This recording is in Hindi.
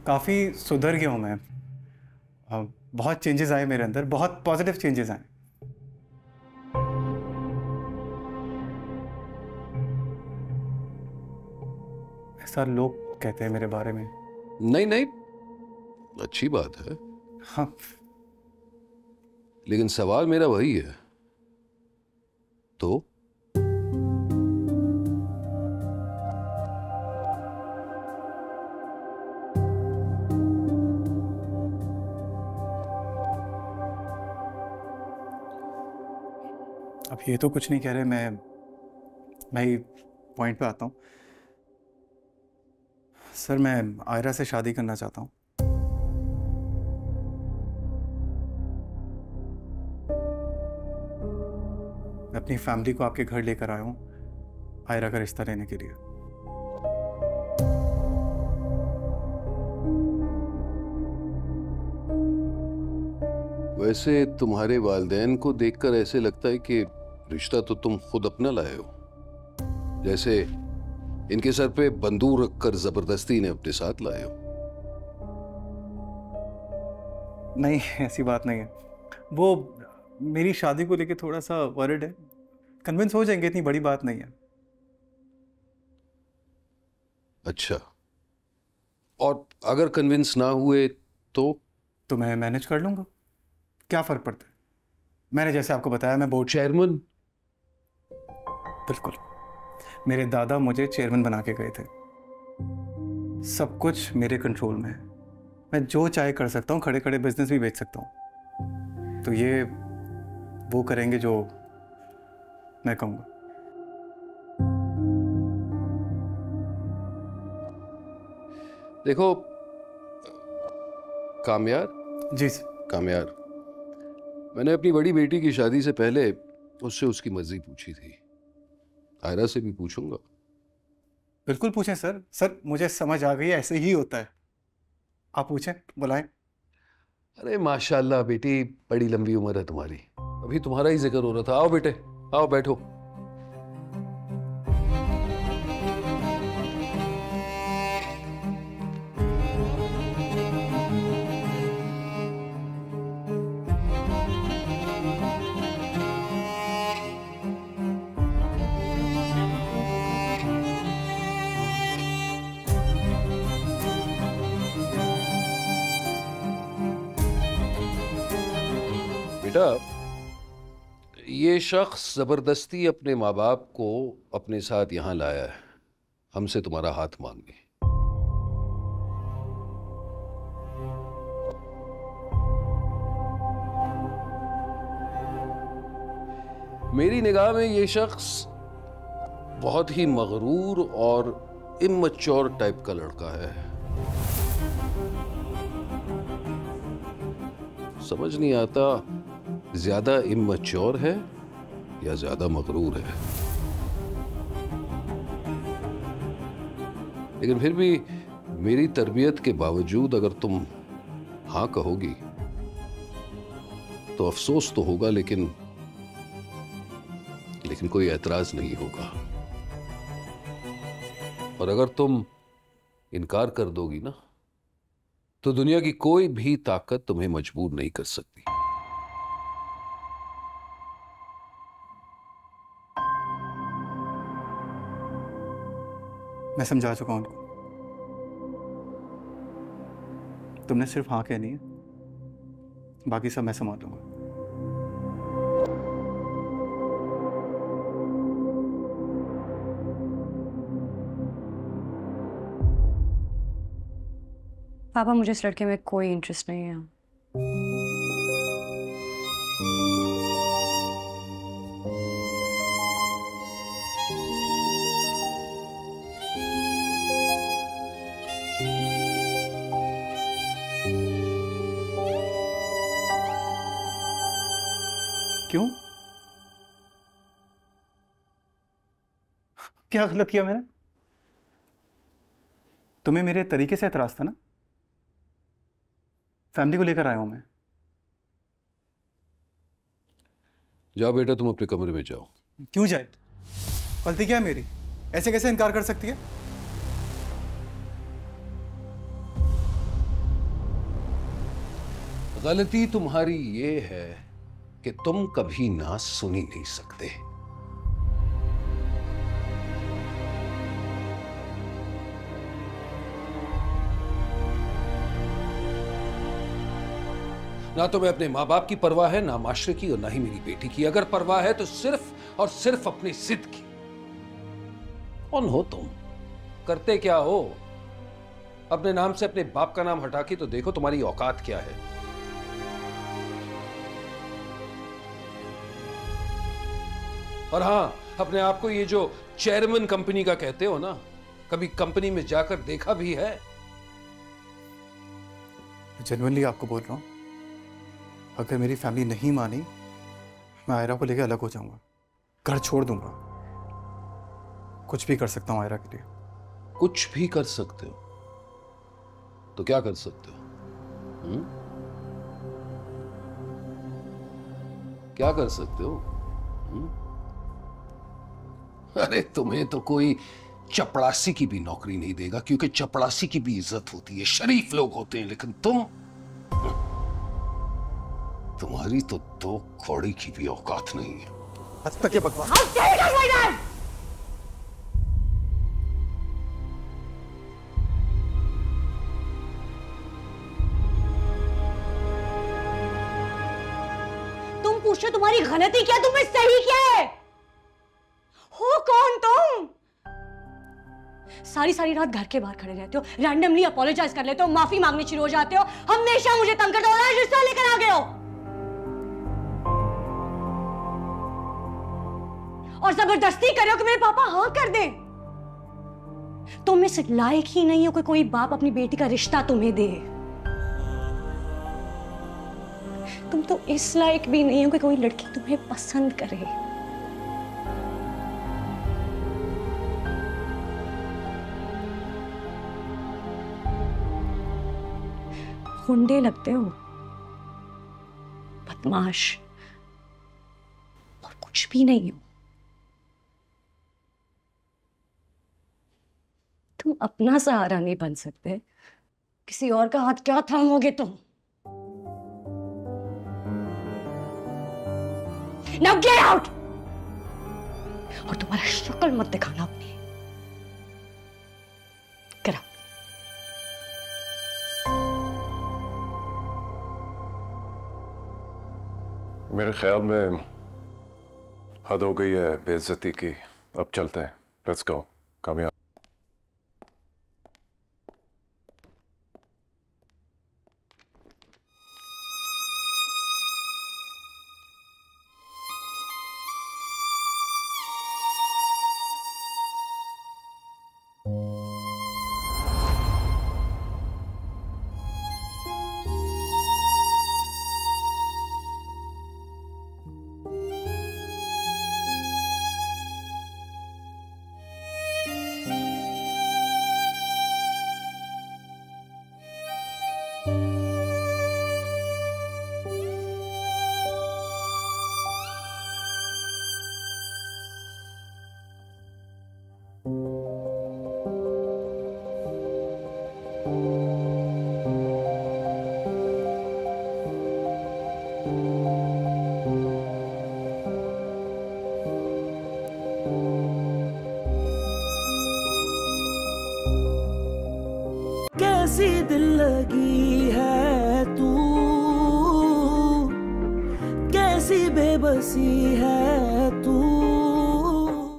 काफ़ी सुधर गया हूँ मैं। बहुत चेंजेस आए मेरे अंदर, बहुत पॉजिटिव चेंजेस आए। ऐसा लोग कहते हैं मेरे बारे में। नहीं नहीं, अच्छी बात है। हाँ। लेकिन सवाल मेरा वही है, तो अब ये तो कुछ नहीं कह रहे, मैं ही पॉइंट पे आता हूँ। सर, मैं आयरा से शादी करना चाहता हूँ। मैं अपनी फैमिली को आपके घर लेकर आया हूँ आयरा का रिश्ता लेने के लिए। वैसे तुम्हारे वालिदैन को देखकर ऐसे लगता है कि रिश्ता तो तुम खुद अपना लाए हो, जैसे इनके सर पे बंदूक रखकर जबरदस्ती ने अपने साथ लाए हो। नहीं, ऐसी बात नहीं है। वो मेरी शादी को लेके थोड़ा सा वरिड है। कन्विंस हो जाएंगे, इतनी बड़ी बात नहीं है। अच्छा, और अगर कन्विंस ना हुए तो मैं मैनेज कर लूंगा, क्या फर्क पड़ता है। मैंने जैसे आपको बताया, मैं बोर्ड चेयरमैन। बिल्कुल। मेरे दादा मुझे चेयरमैन बना के गए थे। सब कुछ मेरे कंट्रोल में है। मैं जो चाहे कर सकता हूँ, खड़े खड़े बिजनेस भी बेच सकता हूँ। तो ये वो करेंगे जो मैं कहूँगा। देखो कामयार, जी सर। कामयार, मैंने अपनी बड़ी बेटी की शादी से पहले उससे उसकी मर्जी पूछी थी। आयरा से भी पूछूंगा। बिल्कुल पूछें सर। सर, मुझे समझ आ गई है, ऐसे ही होता है। आप पूछें, बुलाएं। अरे माशाल्लाह बेटी, बड़ी लंबी उम्र है तुम्हारी। अभी तुम्हारा ही जिक्र हो रहा था। आओ बेटे, आओ बैठो। बेटा, ये शख्स जबरदस्ती अपने माँ बाप को अपने साथ यहां लाया है, हमसे तुम्हारा हाथ मांगे। मेरी निगाह में ये शख्स बहुत ही मगरूर और इमैच्योर टाइप का लड़का है। समझ नहीं आता ज्यादा इमैच्योर है या ज्यादा मगरूर है। लेकिन फिर भी मेरी तरबियत के बावजूद अगर तुम हां कहोगी तो अफसोस तो होगा, लेकिन कोई एतराज नहीं होगा। और अगर तुम इनकार कर दोगी ना, तो दुनिया की कोई भी ताकत तुम्हें मजबूर नहीं कर सकती। मैं समझा चुका हूं उनको। तुमने सिर्फ हाँ कहनी है, बाकी सब मैं संभाल लूंगा। पापा, मुझे इस लड़के में कोई इंटरेस्ट नहीं है। क्यों? क्या गलत किया मैंने? तुम्हें मेरे तरीके से एतराज था ना? फैमिली को लेकर आया हूं मैं। जाओ बेटा, तुम अपने कमरे में जाओ। क्यों जाए? गलती क्या है मेरी? ऐसे कैसे इनकार कर सकती है? गलती तुम्हारी ये है कि तुम कभी ना सुनी नहीं सकते। ना तुम्हें अपने माँ बाप की परवाह है, ना माशरे की, और ना ही मेरी बेटी की। अगर परवाह है तो सिर्फ और सिर्फ अपनी जिद की। कौन हो तुम? करते क्या हो? अपने नाम से अपने बाप का नाम हटा के तो देखो तुम्हारी औकात क्या है। और हाँ, अपने आप को ये जो चेयरमैन कंपनी का कहते हो ना, कभी कंपनी में जाकर देखा भी है? जेन्युइनली आपको बोल रहा हूं, अगर मेरी फैमिली नहीं मानी, मैं आयरा को लेकर अलग हो जाऊंगा, घर छोड़ दूंगा। कुछ भी कर सकता हूं आयरा के लिए। कुछ भी कर सकते हो? तो क्या कर सकते हो? क्या कर सकते हो? अरे तुम्हें तो कोई चपड़ासी की भी नौकरी नहीं देगा, क्योंकि चपड़ासी की भी इज्जत होती है, शरीफ लोग होते हैं। लेकिन तुम्हारी तो दो कौड़ी की भी औकात नहीं है। आज तक ये बकवास। तुम पूछो तुम्हारी गलती क्या, तुम्हें सही क्या है? हो कौन तुम? सारी सारी रात घर के बाहर खड़े रहते हो, रैंडमली अपोलोजाइज कर लेते हो, माफी मांगने शुरू हो जाते हो, हमेशा मुझे तंग करते हो, और आज रिश्ता लेकर आ गए हो और जबरदस्ती कर रहे हो कि मेरे पापा हाँ कर दें। तुम इस लायक ही नहीं हो कि कोई बाप अपनी बेटी का रिश्ता तुम्हें दे। तुम तो इस लायक भी नहीं हो कि कोई लड़की तुम्हें पसंद करे। गुंडे लगते हो, बदमाश, और कुछ भी नहीं हो। तुम अपना सहारा नहीं बन सकते, किसी और का हाथ क्या थामोगे तुम? Now get out! और तुम्हारा शक्ल मत दिखाना अपनी। Get out. मेरे ख्याल में हद हो गई है बेइज्जती की। अब चलते हैं। Let's go. कामयाब। कैसी दिल लगी है तू, कैसी बेबसी है तू।